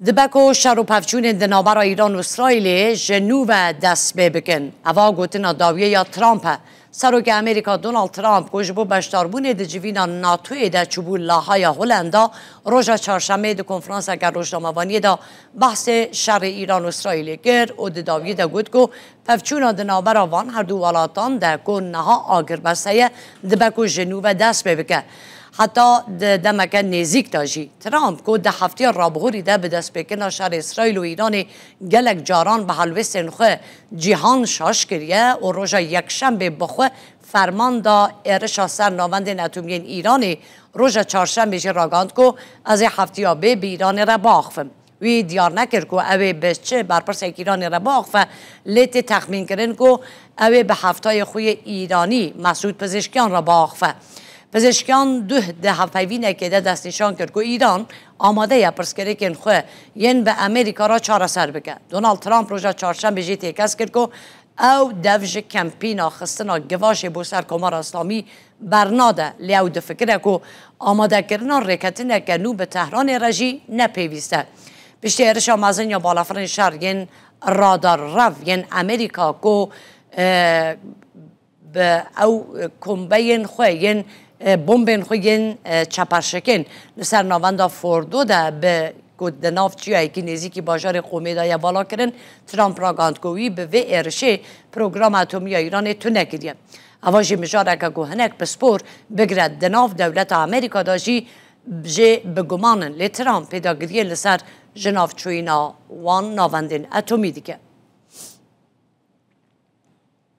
دبکو شر و پفچون دنابر ایران و اسرائیل جنوب دست بکن. اوا گوتنا داویه یا ترامپ سروک امریکا دونالد ترامپ گوجبو بشتاربون دجوینا ناتوی ده چوبو لاهای هولندا روژا چهارشنبه ده کنفرانس اگر روزنامه‌وانی دا بحث شر ایران و اسرائیل گر و داویه ده گوتگو پفچون دنابر آوان هر دو ولاتان ده گنها آگر بسته دبکو جنوب دست بکن. حتی دمک نزیک داشی ترامپ کو ده هفته رابغوری ده به دست بکنه شر اسرائیل و ایران گلک جاران به حلوه خو جهان شاش کریه و روژا یکشنبه بخو فرمان دا ارشا سر ناوند اتمی ایران روژا چهارشنبه راگاند کو از هفته به ایران را باخفم وی دیار نکرد کو اوه به چه برپرس ایران را باخفه لیت تخمین کردن کو اوه به هفته خوی ایرانی مسعود پزشکیان را باخفه پزشکان ده هفته که دست نشان کرد که ایران آماده یا پرسکری که خواه ین به امریکا را چاره سر بکه. دونالد ترامپ روژا چهارشنبه جی تیکس کرد که او دوج کمپینا خستنا گواش بو سرکمار اسلامی برناده لیو ده فکره که آماده کردن رکتنه که نو به تهران رژی نپیویسته. پشتی ارشا مازن یا بالافرین شهر ین رادار رف ین امریکا که او کمبین خواه ین بمبین خوین چپرشکن نسر ناوندا فوردو ده به گود ناف چیایی که نزیکی باجار قومی دای بالا کرن ترامپ را گاندگویی به وی ارشه پروگرام اتمی ایران تو نگیریه. اواجی مجاره که گوهنک بسپور بگرد دناف دولت امریکا داجی جه بگمانن لی ترامپ پیداگیریه لسر جناف چوینا وان ناوندین اتمی دیگه.